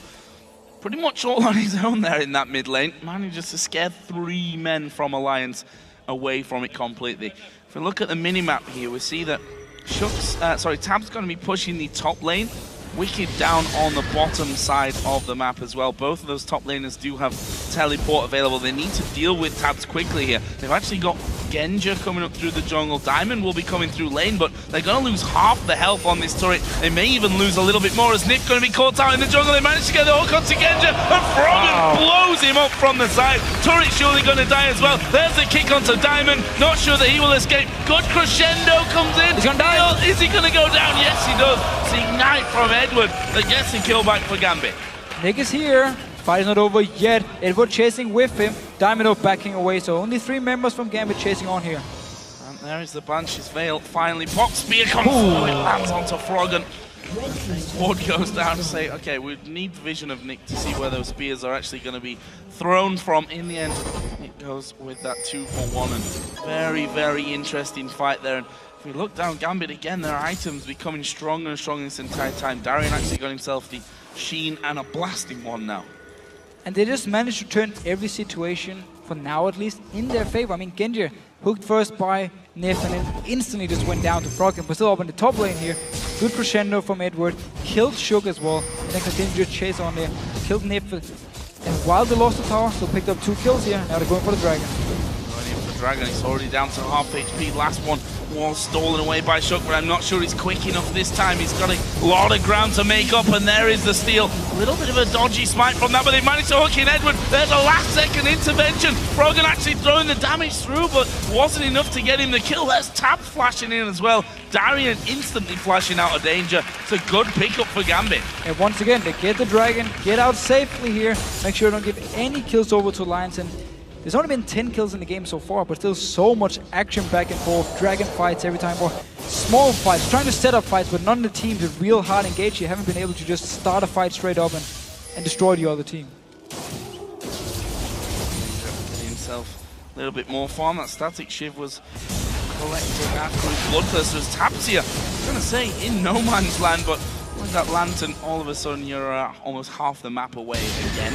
pretty much all on his own there in that mid lane. Manages to scare 3 men from Alliance away from it completely. If we look at the mini-map here, we see that Tab's going to be pushing the top lane. Wicked down on the bottom side of the map as well. Both of those top laners do have teleport available. They need to deal with Tabs quickly here. They've actually got Genja coming up through the jungle. Diamond will be coming through lane, but they're going to lose half the health on this turret. They may even lose a little bit more as Nick going to be caught out in the jungle. They managed to get the hook onto Genja, and Froggen blows him up from the side. Turret surely going to die as well. There's the kick onto Diamond. Not sure that he will escape. Good crescendo comes in. He's going to die. Is he going to go down? Yes, he does. It's Ignite from Edward that gets the kill back for Gambit. Nick is here. Fight is not over yet. Edward chasing with him. Diamond backing away, so only 3 members from Gambit chasing on here. And there is the Banshee's Veil. Finally pops. Spear comes through. It lands onto Froggen. Ward goes down to say, okay, we need vision of Nick to see where those spears are actually going to be thrown from. In the end, it goes with that 2-for-1, and very, very interesting fight there. And if we look down Gambit again, their items becoming stronger and stronger this entire time. Darian actually got himself the Sheen and a blasting one now. And they just managed to turn every situation, for now at least, in their favor. I mean, Genja hooked first by Nif and then instantly just went down to Froggen, but still up in the top lane here. Good crescendo from Edward, killed Shook as well, and then continued to chase on there, killed Nif. And while they lost the tower, still picked up 2 kills here. Now they're going for the Dragon. Going in for the Dragon, he's already down to half HP. Last one was stolen away by Shook, but I'm not sure he's quick enough this time. He's got a lot of ground to make up, and there is the steal. A little bit of a dodgy smite from that, but they managed to hook in Edward. There's a last-second intervention. Froggen actually throwing the damage through, but wasn't enough to get him the kill. There's Tab flashing in as well. Darian instantly flashing out of danger. It's a good pickup for Gambit. And once again, they get the Dragon, get out safely here, make sure they don't give any kills over to Alliance. And there's only been 10 kills in the game so far, but still so much action back and forth. Dragon fights every time, or small fights, trying to set up fights, but none of the teams are real hard engaged. You haven't been able to just start a fight straight up and destroy the other team. Getting himself a little bit more farm. That static shiv was collected after his Bloodthirster's tapped here. I was going to say in no man's land, but with that lantern, all of a sudden you're almost half the map away again.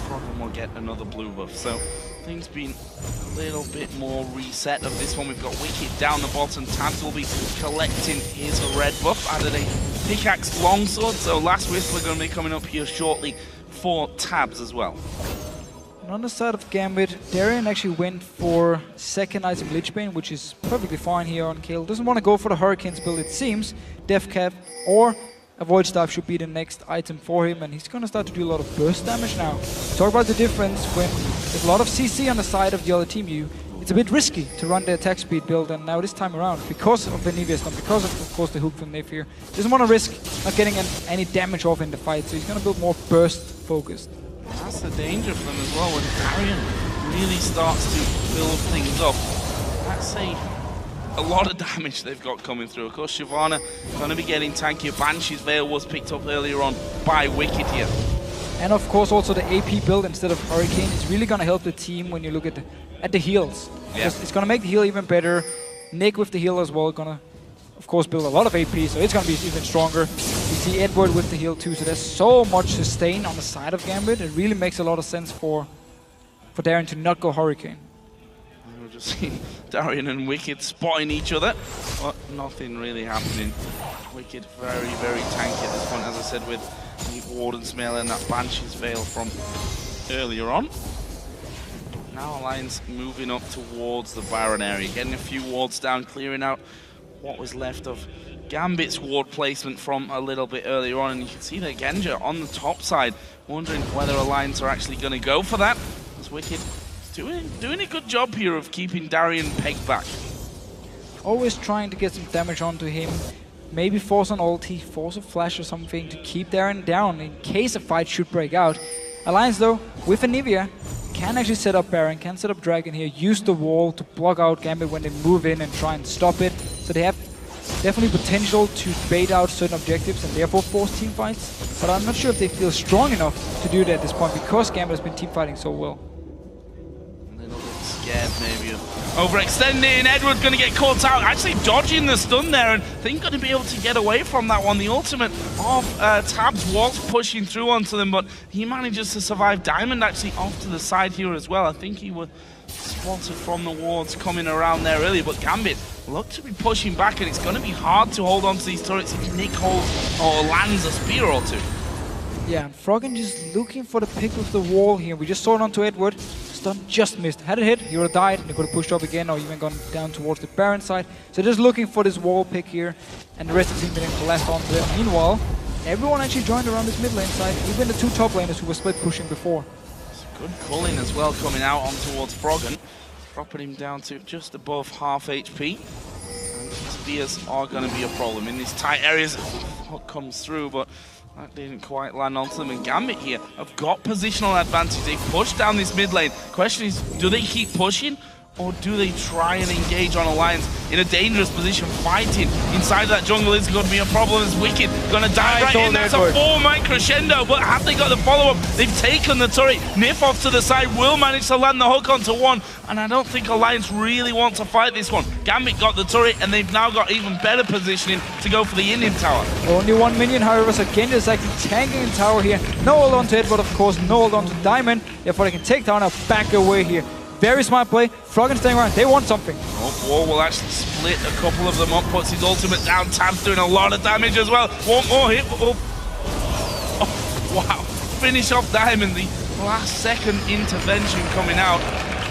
Froggen will get another blue buff, so things been a little bit more reset of this one. We've got Wicked down the bottom. Tabs will be collecting his red buff. Added a pickaxe longsword, so Last Wisp are going to be coming up here shortly for Tabs as well. And on the side of Gambit, Darian actually went for second item Lichbane, which is perfectly fine here on Kale. Doesn't want to go for the Hurricanes build, it seems. Deathcap or a Void Staff should be the next item for him, and he's going to start to do a lot of burst damage now. Talk about the difference when there's a lot of CC on the side of the other team. You it's a bit risky to run the attack speed build, and now this time around, because of the Nivea Stomp, because of course the hook from Nif here, doesn't want to risk not getting any damage off in the fight, so he's going to build more burst focused. That's the danger for them as well, when Darian really starts to build things up. That's a lot of damage they've got coming through. Of course, Shyvana going to be getting tankier. Banshee's Veil was picked up earlier on by Wicked here. And of course also the AP build instead of Hurricane is really going to help the team when you look at the heals. Yeah. It's going to make the heal even better. Nick with the heal as well, going to of course build a lot of AP, so it's going to be even stronger. You see Edward with the heal too, so there's so much sustain on the side of Gambit. It really makes a lot of sense for Darian to not go Hurricane. We're just seeing Darian and Wicked spotting each other, but nothing really happening. Wicked very, very tanky at this point, as I said, with the Warden's Mail and that Banshee's Veil from earlier on. Now Alliance moving up towards the Baron area, getting a few wards down, clearing out what was left of Gambit's ward placement from a little bit earlier on, and you can see that Genja on the top side, wondering whether Alliance are actually going to go for that, as Wicked is doing a good job here of keeping Darian pegged back. Always trying to get some damage onto him, maybe force an ulti, force a flash or something to keep Darian down in case a fight should break out. Alliance though, with Anivia, can actually set up Baron, can set up Dragon here, use the wall to block out Gambit when they move in and try and stop it. So they have definitely potential to bait out certain objectives and therefore force team fights. But I'm not sure if they feel strong enough to do that at this point because Gambit has been team fighting so well. A little bit scared maybe of overextending. Edward's going to get caught out, actually dodging the stun there, and I think going to be able to get away from that one. The ultimate of Tabs was pushing through onto them, but he manages to survive. Diamond actually off to the side here as well. I think he was spotted from the wards coming around there earlier, but Gambit looked to be pushing back, and it's going to be hard to hold on to these turrets if Nick holds or lands a spear or two. Yeah, and Froggen just looking for the pick with the wall here. We just saw it onto Edward. Stun just missed. Had it hit, he would have died, and he could have pushed up again or even gone down towards the Baron side. So just looking for this wall pick here, and the rest of the team getting collapsed onto it. Meanwhile, everyone actually joined around this mid lane side, even the two top laners who were split pushing before. Good culling as well coming out on towards Froggen, dropping him down to just above half HP. And spears are going to be a problem in these tight areas. What comes through, but that didn't quite land onto them. And Gambit here have got positional advantage. They push down this mid lane. Question is, do they keep pushing, or do they try and engage on Alliance in a dangerous position? Fighting inside that jungle is going to be a problem, as Wicked going to die right in. That's a 4-man crescendo, but have they got the follow-up? They've taken the turret. Nif off to the side will manage to land the hook onto one, and I don't think Alliance really want to fight this one. Gambit got the turret, and they've now got even better positioning to go for the Indian tower. Only 1 minion, however, so Genja is actually tanking in tower here. No hold on to it, but of course no hold on to Diamond. Therefore they can take down a back away here. Very smart play. Froggen staying around. They want something. Oh, Wall will actually split a couple of them up. Puts his ultimate down. Tab's doing a lot of damage as well. One more hit. Oh, wow. Finish off Diamond. The last second intervention coming out.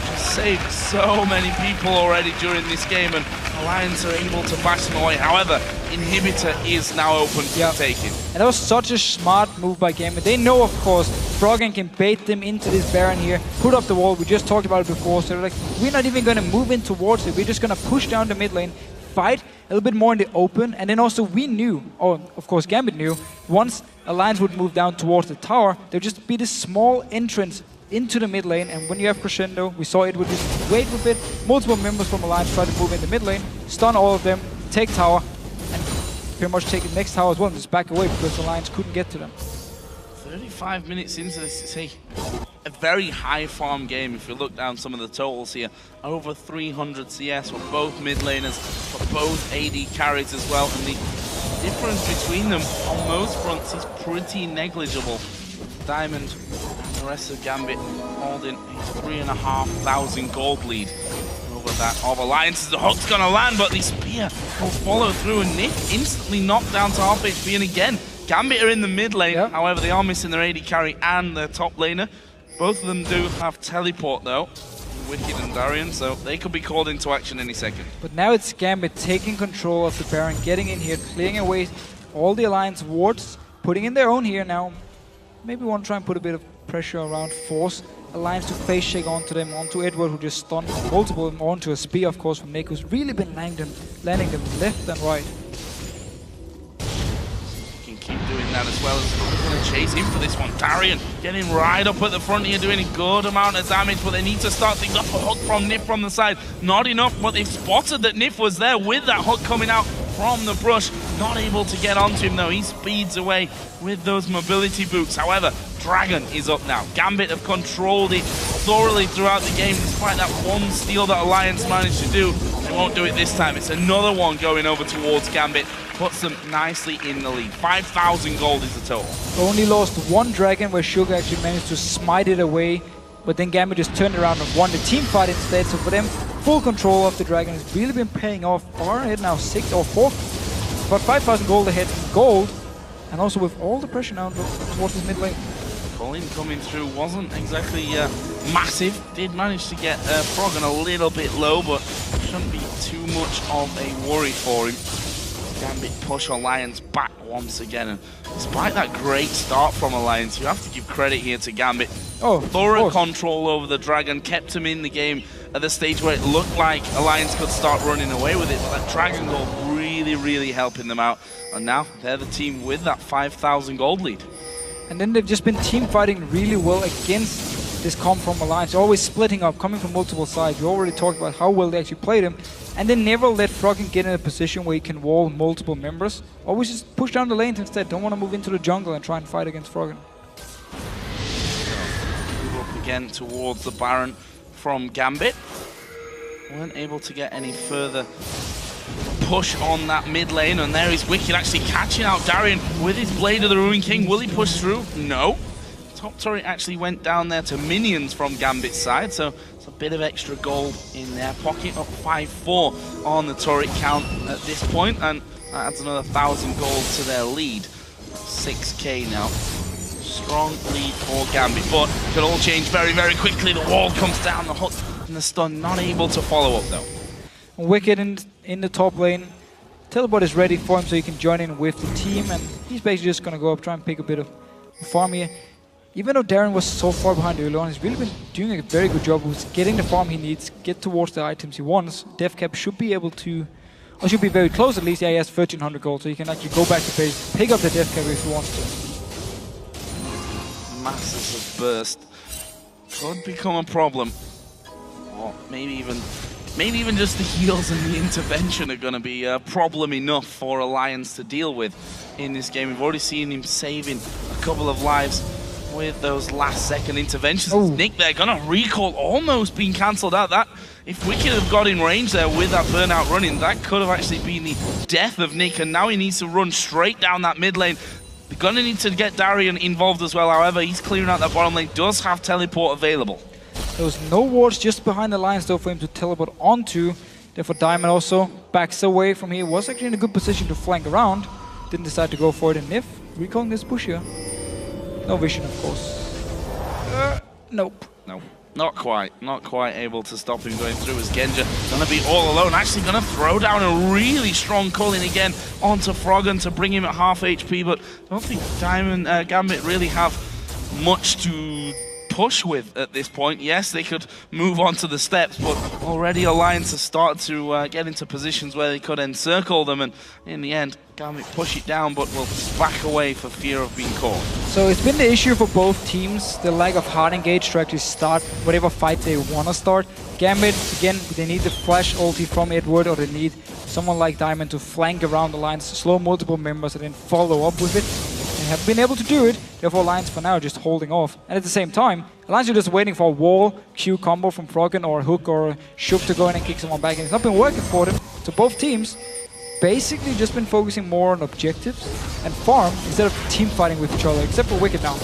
Just saved so many people already during this game, and Alliance are able to bash them away. However, Inhibitor is now open for taking. And that was such a smart move by Gambit. They know, of course, Froggen can bait them into this Baron here, put up the wall. We just talked about it before, so they're like, we're not even going to move in towards it. We're just going to push down the mid lane, fight a little bit more in the open, and then also we knew, or of course Gambit knew, once Alliance would move down towards the tower, there would just be this small entrance into the mid lane, and when you have Crescendo, we saw it would just wait with it. Multiple members from Alliance try to move in the mid lane, stun all of them, take tower, and pretty much take the next tower as well and just back away because Alliance couldn't get to them. 35 minutes into this, it's a very high farm game. If you look down some of the totals here, over 300 CS for both mid laners, for both AD carries as well, and the difference between them on most fronts is pretty negligible. Diamond and the rest of Gambit holding a 3,500 gold lead over that of Alliance. The hook's gonna land, but the spear will follow through, and Nick instantly knocked down to half HP. And again, Gambit are in the mid lane, however they are missing their AD carry and their top laner. Both of them do have teleport though, Wicked and Darian, so they could be called into action any second. But now it's Gambit taking control of the Baron, getting in here, clearing away all the Alliance wards, putting in their own here now. Maybe want to try and put a bit of pressure around, force Alliance to face shake onto them, onto Edward, who just stunned multiple of them, onto a spear, of course, from Nick, who's really been landing them left and right. Can keep doing that as well. As going to chase him for this one. Darian getting right up at the front here, doing a good amount of damage, but they need to start things off. A hook from Nif from the side. Not enough, but they've spotted that Nif was there with that hook coming out from the brush. Not able to get onto him though. He speeds away with those mobility boots. However, Dragon is up now. Gambit have controlled it thoroughly throughout the game, despite that one steal that Alliance managed to do. They won't do it this time. It's another one going over towards Gambit. Puts them nicely in the lead. 5,000 gold is the total. Only lost one Dragon where Sugar actually managed to smite it away, but then Gambit just turned around and won the team fight instead. So for them, full control of the Dragon has really been paying off. Far ahead now, 6 or 4, about 5,000 gold ahead in gold. And also with all the pressure now towards this mid lane. Colin coming through wasn't exactly massive. Did manage to get Froggen a little bit low, but shouldn't be too much of a worry for him. Gambit push Alliance back once again, and despite that great start from Alliance, you have to give credit here to Gambit. Thorough control over the Dragon, kept him in the game at the stage where it looked like Alliance could start running away with it, but that Dragon gold really helping them out, and now they're the team with that 5,000 gold lead. And then they've just been team fighting really well against this comp from Alliance, always splitting up, coming from multiple sides. We already talked about how well they actually played him, and they never let Froggen get in a position where he can wall multiple members. Always just push down the lanes instead, don't want to move into the jungle and try and fight against Froggen. Move up again towards the Baron from Gambit. Weren't able to get any further push on that mid lane, and there is Wicked actually catching out Darian with his Blade of the Ruined King. Will he push through? No. Top turret actually went down there to minions from Gambit's side, so it's a bit of extra gold in their pocket. Up 5-4 on the turret count at this point, and that adds another 1,000 gold to their lead. 6k now. Strong lead for Gambit, but it could all change very quickly. The wall comes down, the hook and the stun not able to follow up though. Wicked in the top lane. Teleport is ready for him so he can join in with the team, and he's basically just going to go up, try and pick a bit of farm here. Even though Darren was so far behind early on, he's really been doing a very good job with getting the farm he needs, get towards the items he wants. Deathcap should be able to, or should be very close at least. Yeah, he has 1,300 gold, so he can actually go back to base, pick up the Deathcap if he wants to. Massive burst could become a problem. Or maybe even just the heals and the intervention are going to be a problem enough for Alliance to deal with in this game. We've already seen him saving a couple of lives with those last second interventions. Ooh. Nick there, gonna recall, almost being cancelled out. That, if Wicked have got in range there with that burnout running, that could have actually been the death of Nick, and now he needs to run straight down that mid lane. They're gonna need to get Darian involved as well. However, he's clearing out that bottom lane, does have teleport available. There was no wards just behind the lines though for him to teleport onto. Therefore Diamond also backs away from here. Was actually in a good position to flank around. Didn't decide to go for it, and Nif recalling this push here. No vision, of course. Nope. No, not quite able to stop him going through, as Genja gonna be all alone. Actually gonna throw down a really strong culling again onto Froggen to bring him at half HP, but I don't think Gambit really have much to push with at this point. Yes, they could move on to the steps, but already Alliance has started to get into positions where they could encircle them, and in the end, Gambit push it down, but will back away for fear of being caught. So it's been the issue for both teams, the lack of hard engage to actually start whatever fight they want to start. Gambit, again, they need the flash ulti from Edward, or they need someone like Diamond to flank around the lines, slow multiple members, and then follow up with it. And have been able to do it, therefore Alliance for now just holding off. And at the same time, Alliance are just waiting for a wall, Q combo from Froggen or a hook or a Shuk to go in and kick someone back, and it's not been working for them. So both teams basically just been focusing more on objectives and farm instead of team fighting with each other, except for Wicked now.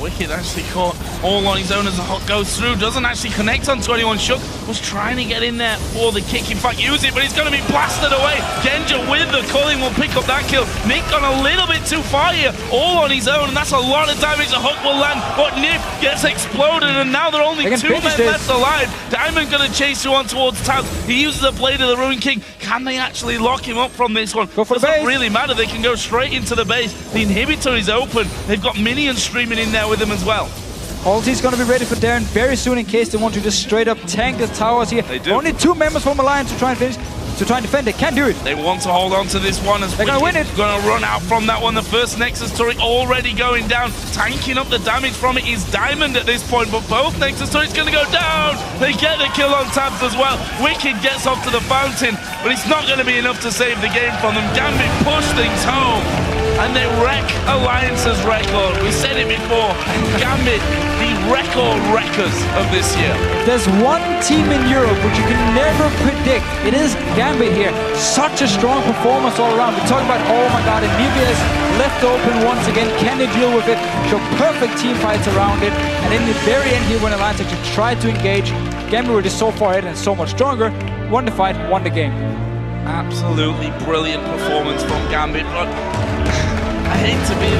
Wicked actually caught all on his own as the hook goes through, doesn't actually connect onto anyone. Shuk was trying to get in there for the kick, in fact use it, but he's going to be blasted away. Genja with the culling will pick up that kill. Nick gone a little bit too far here, all on his own, and that's a lot of damage. The hook will land, but Nif gets exploded, and now there are only 2 men left alive. Diamond going to chase you on towards town. He uses the Blade of the Ruined King. Can they actually lock him up from this one? Go for the base. Doesn't really matter, they can go straight into the base. The inhibitor is open, they've got minions streaming in there with them as well. Ulti's going to be ready for Darren very soon in case they want to just straight up tank the towers here. They do. Only 2 members from Alliance to try and finish. To try and defend, they can't do it. They want to hold on to this one as they're going to win it. Going to run out from that one. The first Nexus turret already going down. Tanking up the damage from it is Diamond at this point, but both Nexus turrets going to go down. They get the kill on Tabs as well. Wicked gets off to the fountain, but it's not going to be enough to save the game from them. Gambit push things home, and they wreck Alliance's record. We said it before. Gambit, the record wreckers of this year. There's one team in Europe which you can never predict. It is Gambit here. Such a strong performance all around. We talk about, oh my god, Nivea is left open once again. Can they deal with it? Show perfect team fights around it. And in the very end here, when Alliance actually tried to engage, Gambit were just so far ahead and so much stronger. Won the fight, won the game. Absolutely brilliant performance from Gambit. But I hate to be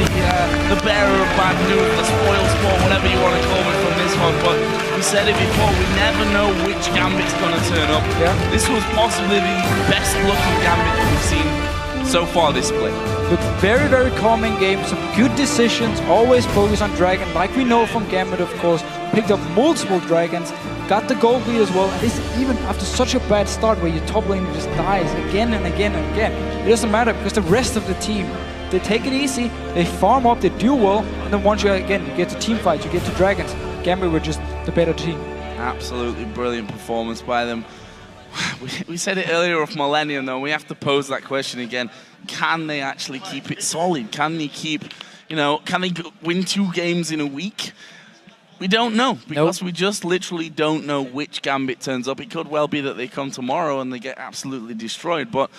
the bearer of bad news, the spoil sport, whatever you want to call it from this one, but we said it before, we never know which Gambit's going to turn up. Yeah. This was possibly the best looking Gambit that we've seen so far this split. Look, very, very calming game, some good decisions, always focus on Dragon, like we know from Gambit, of course. Picked up multiple Dragons, got the gold lead as well, and this even after such a bad start where your top lane just dies again and again and again. It doesn't matter because the rest of the team, they take it easy, they farm up, they do well, and then once you get to team fights, you get to Dragons. Gambit were just the better team. Absolutely brilliant performance by them. We said it earlier of Millennium though, we have to pose that question again. Can they actually keep it solid? Can they keep, can they win 2 games in a week? We don't know, because we just literally don't know which Gambit turns up. It could well be that they come tomorrow and they get absolutely destroyed, but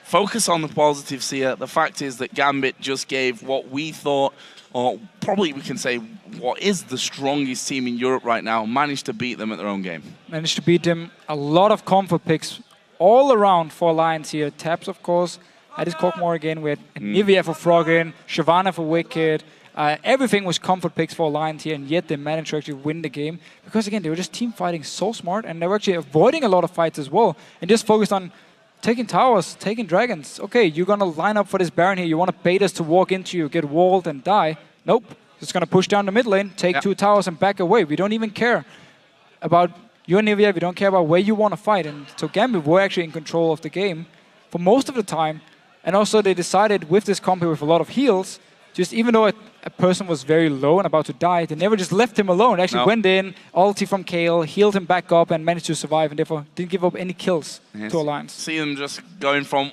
focus on the positives here. The fact is that Gambit just gave what we thought, or probably we can say what is the strongest team in Europe right now, managed to beat them at their own game. Managed to beat them. A lot of comfort picks all around for Alliance here. Taps, of course. Addis Kokmore again. We had Nivea for Froggen, Shyvana for Wicked. Everything was comfort picks for Alliance here, and yet they managed to actually win the game. Because again, they were just team fighting so smart, and they were actually avoiding a lot of fights as well, and just focused on taking towers, taking dragons. Okay, you're going to line up for this Baron here. You want to bait us to walk into you, get walled and die. Nope. Just going to push down the mid lane, take 2 towers and back away. We don't even care about you and Nivea. We don't care about where you want to fight. And so Gambit were actually in control of the game for most of the time. And also they decided with this comp with a lot of heals, just even though a person was very low and about to die, they never just left him alone. They actually went in, ulti from Kayle, healed him back up and managed to survive, and therefore didn't give up any kills to Alliance. See them just going from